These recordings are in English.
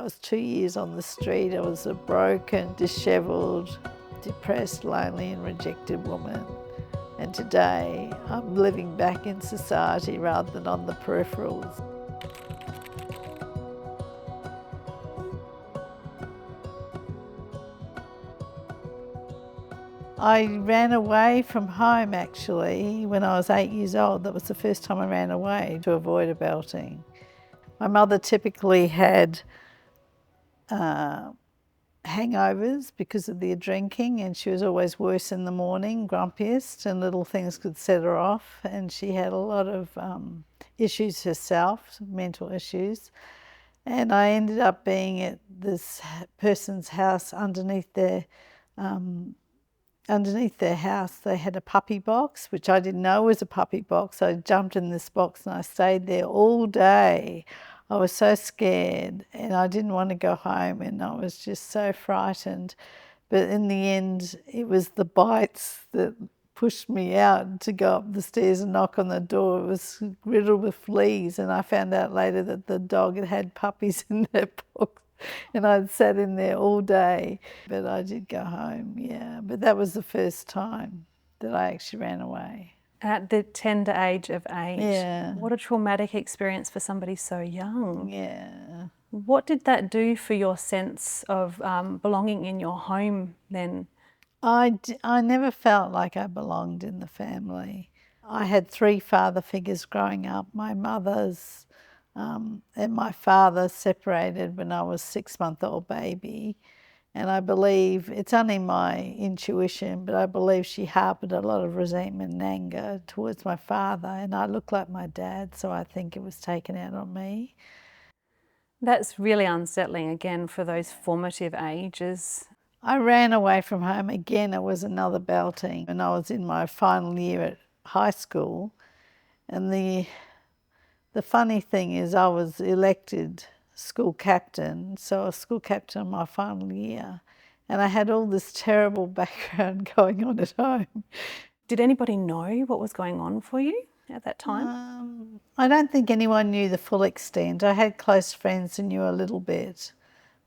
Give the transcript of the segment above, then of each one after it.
I was 2 years on the street. I was a broken, dishevelled, depressed, lonely and rejected woman. And today I'm living back in society rather than on the peripherals. I ran away from home actually when I was 8 years old. That was the first time I ran away to avoid a belting. My mother typically had hangovers because of the drinking, and she was always worse in the morning, grumpiest, and little things could set her off. And she had a lot of issues herself, mental issues. And I ended up being at this person's house underneath their house. They had a puppy box, which I didn't know was a puppy box. I jumped in this box and I stayed there all day. I was so scared and I didn't want to go home and I was just so frightened. But in the end, it was the bites that pushed me out to go up the stairs and knock on the door. It was riddled with fleas, and I found out later that the dog had had puppies in their box. And I'd sat in there all day, but I did go home, yeah. But that was the first time that I actually ran away. At the tender age of 8. Yeah. What a traumatic experience for somebody so young. Yeah. What did that do for your sense of belonging in your home then? I never felt like I belonged in the family. I had 3 father figures growing up. My mother's and my father separated when I was 6-month-old baby. And I believe, it's only my intuition, but I believe she harboured a lot of resentment and anger towards my father. And I look like my dad, so I think it was taken out on me. That's really unsettling again for those formative ages. I ran away from home again. It was another belting. And I was in my final year at high school. And the funny thing is I was elected school captain, so I was school captain in my final year. And I had all this terrible background going on at home. Did anybody know what was going on for you at that time? I don't think anyone knew the full extent. I had close friends who knew a little bit,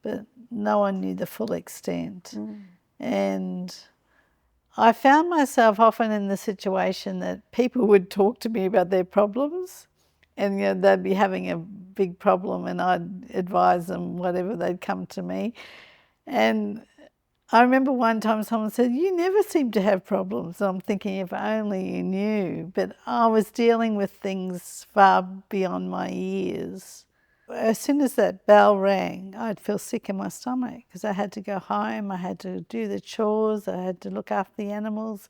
but no one knew the full extent. And I found myself often in the situation that people would talk to me about their problems, and they'd be having a big problem and I'd advise them whatever, they'd come to me. And I remember one time someone said, "You never seem to have problems." And I'm thinking, if only you knew. But I was dealing with things far beyond my years. As soon as that bell rang, I'd feel sick in my stomach because I had to go home, I had to do the chores, I had to look after the animals,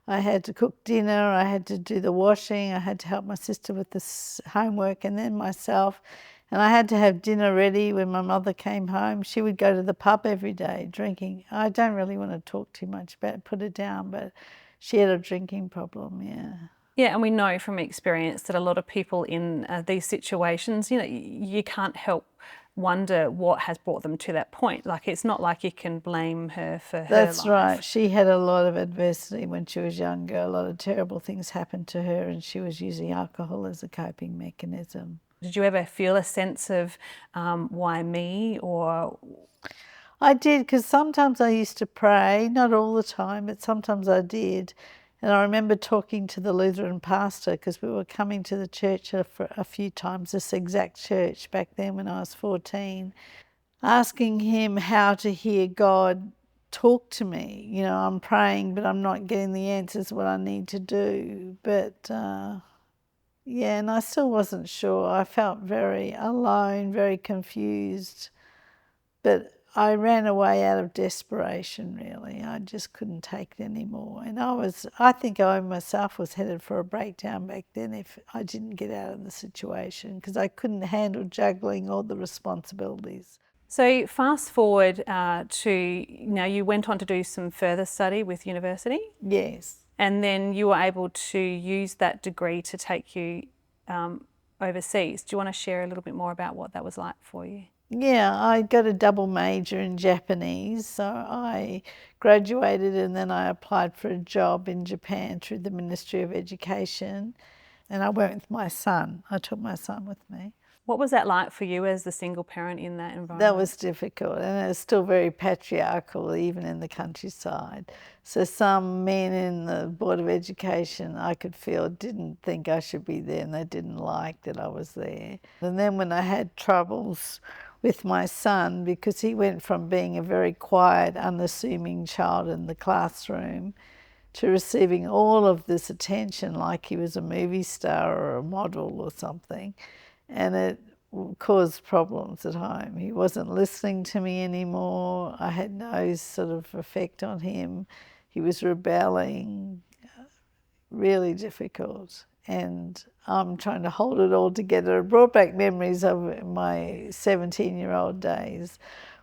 I had to cook dinner, I had to do the washing, I had to help my sister with the homework and then myself. And I had to have dinner ready when my mother came home. She would go to the pub every day drinking. I don't really want to talk too much about it, put her down, but she had a drinking problem, yeah. Yeah, and we know from experience that a lot of people in these situations, you can't help wonder what has brought them to that point. Like, it's not like you can blame her for her That's life. right. She had a lot of adversity when she was younger. A lot of terrible things happened to her, and she was using alcohol as a coping mechanism. Did you ever feel a sense of why me, or? I did, because sometimes I used to pray, not all the time, but sometimes I did. And I remember talking to the Lutheran pastor, because we were coming to the church a few times, this exact church back then when I was 14, asking him how to hear God talk to me. I'm praying, but I'm not getting the answers what I need to do. But yeah, and I still wasn't sure. I felt very alone, very confused. But I ran away out of desperation, really. I just couldn't take it anymore. And I think I myself was headed for a breakdown back then if I didn't get out of the situation, because I couldn't handle juggling all the responsibilities. So fast forward to now, you went on to do some further study with university. Yes. And then you were able to use that degree to take you overseas. Do you want to share a little bit more about what that was like for you? Yeah, I got a double major in Japanese, so I graduated and then I applied for a job in Japan through the Ministry of Education, and I went with my son. I took my son with me. What was that like for you as the single parent in that environment? That was difficult, and it's still very patriarchal, even in the countryside. So some men in the Board of Education, I could feel, didn't think I should be there, and they didn't like that I was there. And then when I had troubles with my son, because he went from being a very quiet, unassuming child in the classroom to receiving all of this attention like he was a movie star or a model or something, and it caused problems at home. He wasn't listening to me anymore. I had no sort of effect on him. He was rebelling, really difficult. And I'm trying to hold it all together. It brought back memories of my 17-year-old days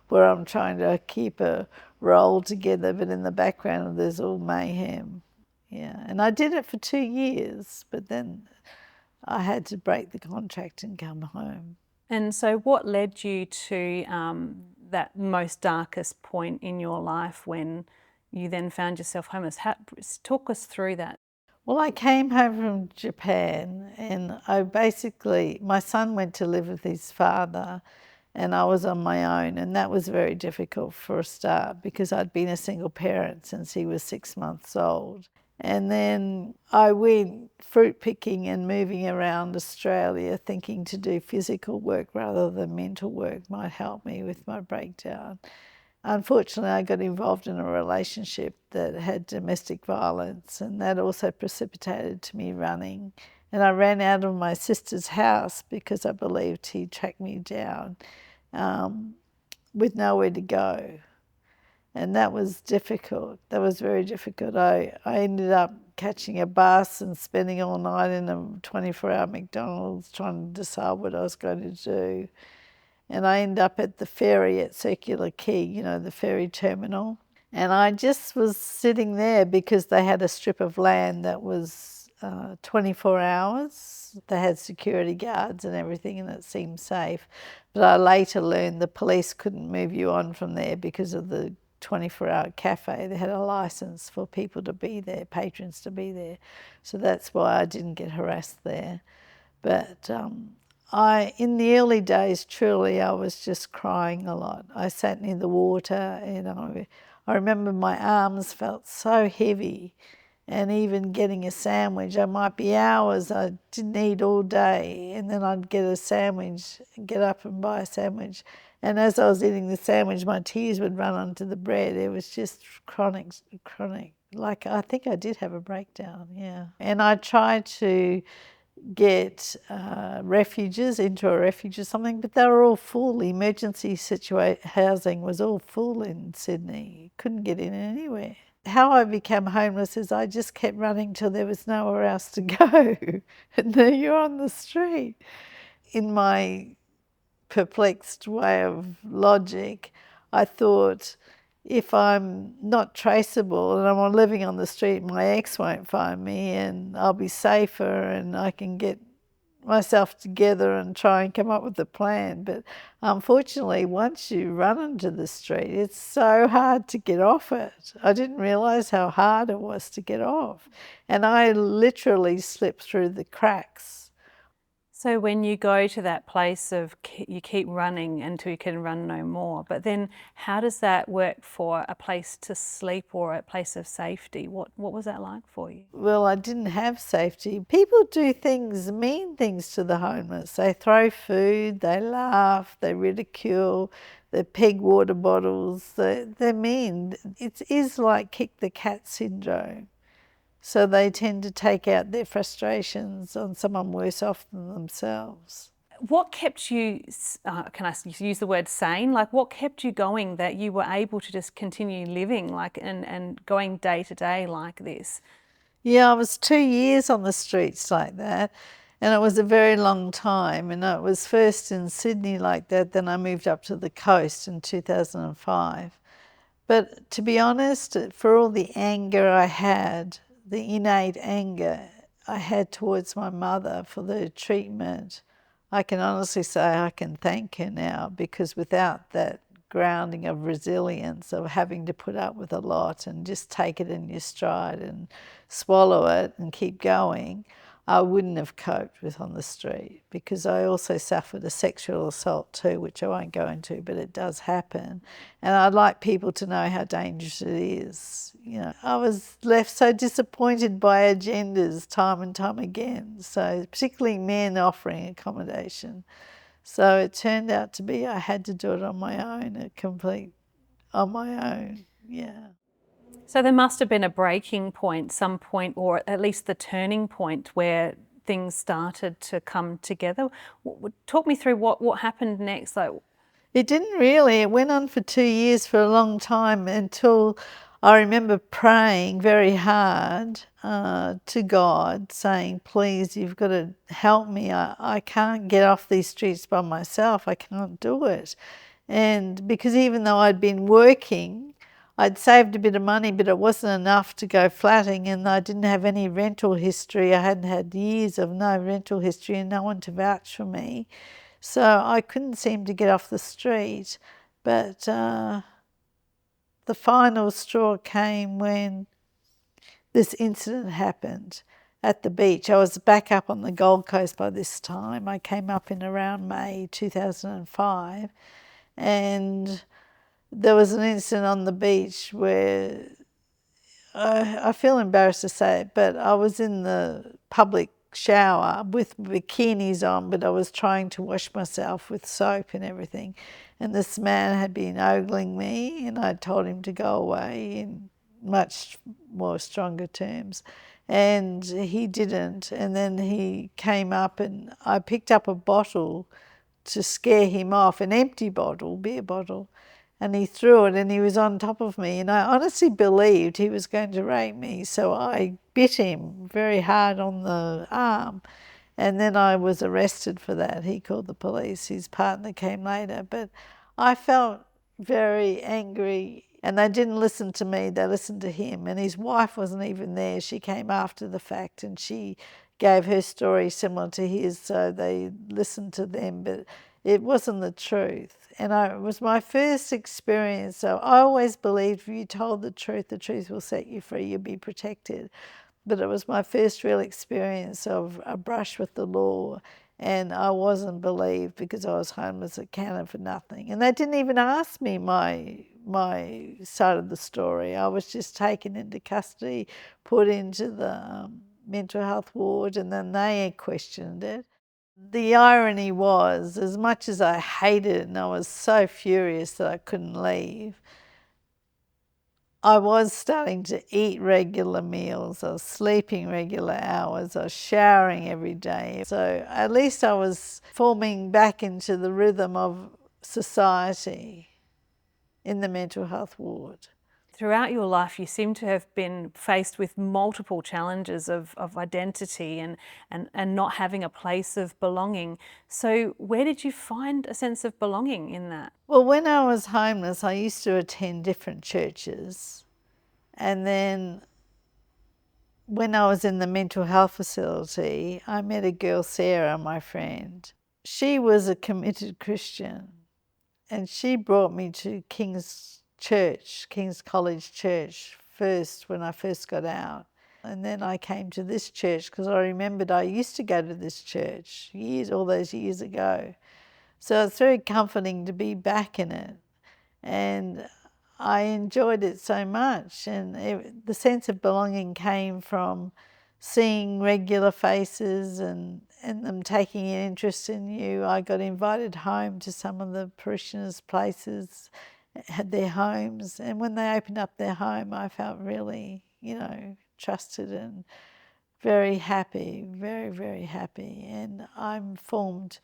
where I'm trying to keep a role together, but in the background there's all mayhem. Yeah, and I did it for 2 years, but then I had to break the contract and come home. And so what led you to that most darkest point in your life when you then found yourself homeless? Talk us through that. Well, I came home from Japan, and my son went to live with his father, and I was on my own, and that was very difficult for a start because I'd been a single parent since he was 6 months old. And then I went fruit picking and moving around Australia, thinking to do physical work rather than mental work might help me with my breakdown. Unfortunately, I got involved in a relationship that had domestic violence, and that also precipitated to me running. And I ran out of my sister's house because I believed he tracked me down with nowhere to go. And that was difficult. That was very difficult. I ended up catching a bus and spending all night in a 24-hour McDonald's trying to decide what I was going to do. And I ended up at the ferry at Circular Quay, you know, the ferry terminal. And I just was sitting there because they had a strip of land that was 24 hours. They had security guards and everything, and it seemed safe. But I later learned the police couldn't move you on from there because of the 24-hour cafe. They had a license for people to be there, patrons to be there. So that's why I didn't get harassed there. But in the early days, truly, I was just crying a lot. I sat near the water, and I remember my arms felt so heavy, and even getting a sandwich, I might be hours, I didn't eat all day, and then I'd get a sandwich, get up and buy a sandwich. And as I was eating the sandwich, my tears would run onto the bread. It was just chronic. Like, I think I did have a breakdown, yeah. And I tried to get refuges into a refuge or something, but they were all full. Emergency housing was all full in Sydney. You couldn't get in anywhere. How I became homeless is I just kept running till there was nowhere else to go. And there you're on the street. In my perplexed way of logic, I thought, if I'm not traceable and I'm living on the street, my ex won't find me and I'll be safer and I can get myself together and try and come up with a plan. But unfortunately, once you run into the street, it's so hard to get off it. I didn't realise how hard it was to get off. And I literally slipped through the cracks. So when you go to that place of you keep running until you can run no more, but then how does that work for a place to sleep or a place of safety? What was that like for you? Well, I didn't have safety. People do things, mean things to the homeless. They throw food, they laugh, they ridicule, they peg water bottles. They're mean. It is like kick the cat syndrome. So they tend to take out their frustrations on someone worse off than themselves. What kept you, can I use the word sane? Like, what kept you going that you were able to just continue living like and going day to day like this? Yeah, I was 2 years on the streets like that, and it was a very long time. And it was first in Sydney like that, then I moved up to the coast in 2005. But to be honest, for all the anger I had, the innate anger I had towards my mother for the treatment, I can honestly say I can thank her now, because without that grounding of resilience, of having to put up with a lot and just take it in your stride and swallow it and keep going, I wouldn't have coped with on the street, because I also suffered a sexual assault too, which I won't go into, but it does happen. And I'd like people to know how dangerous it is. You know, I was left so disappointed by agendas time and time again, so particularly men offering accommodation. So it turned out to be I had to do it on my own, on my own, yeah. So there must have been a breaking point, some point, or at least the turning point where things started to come together. Talk me through what happened next. Like, it didn't really. It went on for 2 years, for a long time, until I remember praying very hard to God, saying, please, you've got to help me. I can't get off these streets by myself. I can't do it. And because even though I'd been working, I'd saved a bit of money, but it wasn't enough to go flatting, and I didn't have any rental history. I hadn't had years of no rental history and no one to vouch for me. So I couldn't seem to get off the street. But the final straw came when this incident happened at the beach. I was back up on the Gold Coast by this time. I came up in around May 2005, and there was an incident on the beach where I feel embarrassed to say it, but I was in the public shower with bikinis on, but I was trying to wash myself with soap and everything. And this man had been ogling me, and I told him to go away in much more stronger terms. And he didn't. And then he came up, and I picked up a bottle to scare him off, an empty bottle, beer bottle, and he threw it, and he was on top of me, and I honestly believed he was going to rape me, so I bit him very hard on the arm, and then I was arrested for that. He called the police. His partner came later, but I felt very angry, and they didn't listen to me, they listened to him, and his wife wasn't even there. She came after the fact, and she gave her story similar to his, so they listened to them, but it wasn't the truth. And it was my first experience. So I always believed if you told the truth will set you free, you'll be protected. But it was my first real experience of a brush with the law, and I wasn't believed because I was homeless at Canada for nothing. And they didn't even ask me my side of the story. I was just taken into custody, put into the mental health ward, and then they questioned it. The irony was, as much as I hated it and I was so furious that I couldn't leave, I was starting to eat regular meals, I was sleeping regular hours, I was showering every day. So at least I was forming back into the rhythm of society in the mental health ward. throughout your life, you seem to have been faced with multiple challenges of identity and not having a place of belonging. So where did you find a sense of belonging in that? Well, when I was homeless, I used to attend different churches. And then when I was in the mental health facility, I met a girl, Sarah, my friend. She was a committed Christian, and she brought me to King's College Church first when I first got out. And then I came to this church because I remembered I used to go to this church all those years ago. So it's very comforting to be back in it. And I enjoyed it so much. And the sense of belonging came from seeing regular faces and them taking an interest in you. I got invited home to some of the parishioners' places, had their homes. And when they opened up their home, I felt really, trusted and very happy, very, very happy. And I'm formed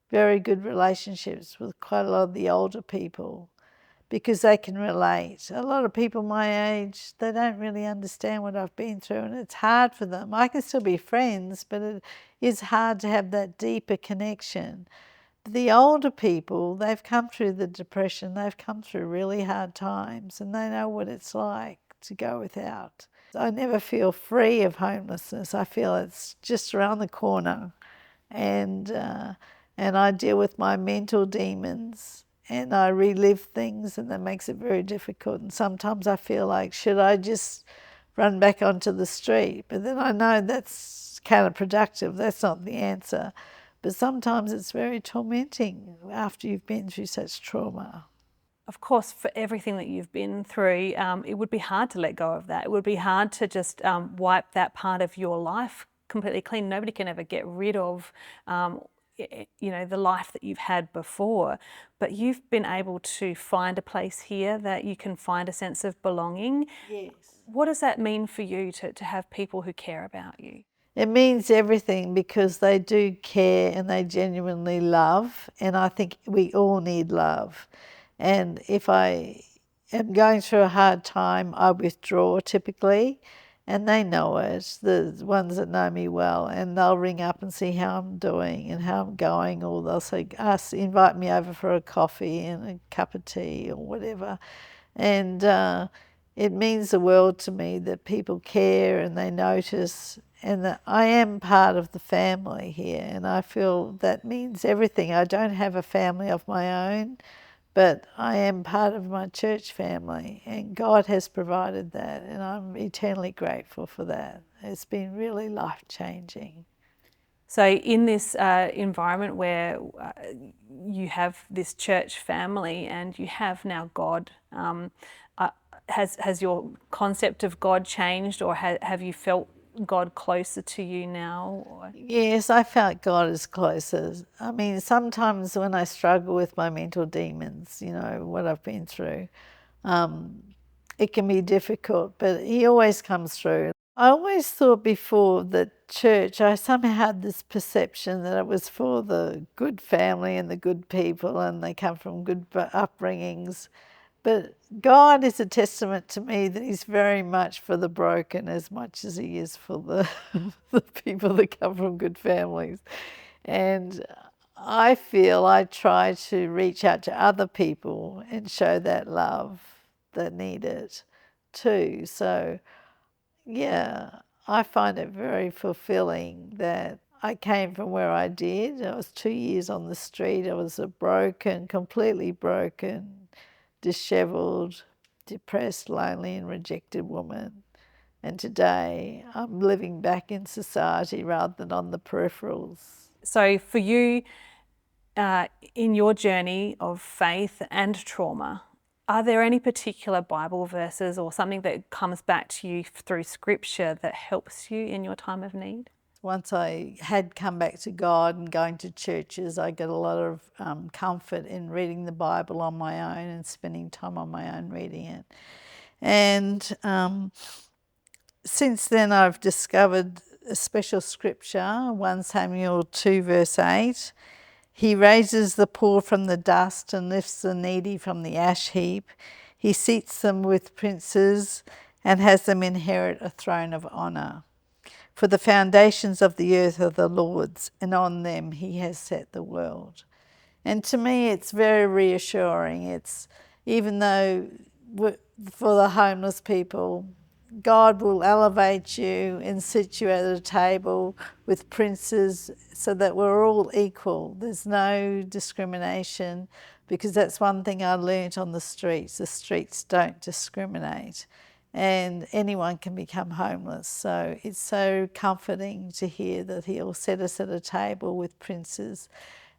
very good relationships with quite a lot of the older people because they can relate. A lot of people my age, they don't really understand what I've been through, and it's hard for them. I can still be friends, but it is hard to have that deeper connection. The older people, they've come through the depression, they've come through really hard times, and they know what it's like to go without. I never feel free of homelessness. I feel it's just around the corner, and I deal with my mental demons, and I relive things, and that makes it very difficult. And sometimes I feel like, should I just run back onto the street? But then I know that's counterproductive. That's not the answer. But sometimes it's very tormenting after you've been through such trauma. Of course, for everything that you've been through, it would be hard to let go of that. It would be hard to just wipe that part of your life completely clean. Nobody can ever get rid of, the life that you've had before. But you've been able to find a place here that you can find a sense of belonging. Yes. What does that mean for you to have people who care about you? It means everything because they do care and they genuinely love. And I think we all need love. And if I am going through a hard time, I withdraw typically. And they know it, the ones that know me well. And they'll ring up and see how I'm doing and how I'm going. Or they'll say, invite me over for a coffee and a cup of tea or whatever. And it means the world to me that people care and they notice, and that I am part of the family here, and I feel that means everything. I don't have a family of my own, but I am part of my church family, and God has provided that, and I'm eternally grateful for that. It's been really life-changing. So in this environment where you have this church family and you have now God, has your concept of God changed, or have you felt God closer to you now? Or? Yes, I felt God is closer. I mean, sometimes when I struggle with my mental demons, what I've been through, it can be difficult, but He always comes through. I always thought before that church, I somehow had this perception that it was for the good family and the good people and they come from good upbringings. But God is a testament to me that He's very much for the broken as much as He is for the, the people that come from good families. And I feel I try to reach out to other people and show that love that need it too. So, yeah, I find it very fulfilling that I came from where I did. I was 2 years on the street. I was a broken, completely broken, dishevelled, depressed, lonely and rejected woman. And today I'm living back in society rather than on the peripherals. So for you, in your journey of faith and trauma, are there any particular Bible verses or something that comes back to you through scripture that helps you in your time of need? Once I had come back to God and going to churches, I got a lot of comfort in reading the Bible on my own and spending time on my own reading it. And since then I've discovered a special scripture, 1 Samuel 2 verse 8. He raises the poor from the dust and lifts the needy from the ash heap. He seats them with princes and has them inherit a throne of honour. For the foundations of the earth are the Lord's, and on them He has set the world. And to me, it's very reassuring. It's, even though for the homeless people, God will elevate you and sit you at a table with princes so that we're all equal. There's no discrimination, because that's one thing I learnt on the streets. The streets don't discriminate, and anyone can become homeless. So it's so comforting to hear that He'll set us at a table with princes,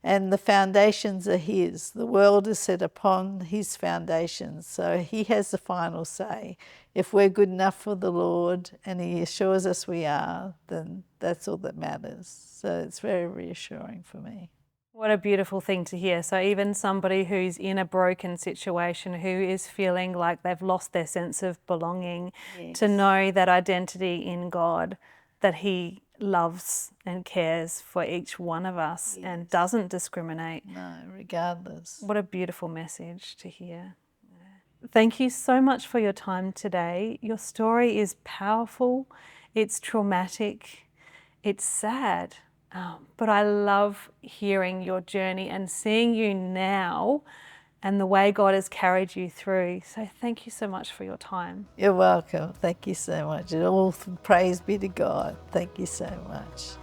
and the foundations are His. The world is set upon His foundations, so He has the final say. If we're good enough for the Lord and He assures us we are, then that's all that matters. So it's very reassuring for me. What a beautiful thing to hear. So even somebody who's in a broken situation, who is feeling like they've lost their sense of belonging, Yes. to know that identity in God, that He loves and cares for each one of us, Yes. and doesn't discriminate. No, regardless. What a beautiful message to hear. Thank you so much for your time today. Your story is powerful, it's traumatic, it's sad, but I love hearing your journey and seeing you now and the way God has carried you through. So thank you so much for your time. You're welcome. Thank you so much. And all praise be to God. Thank you so much.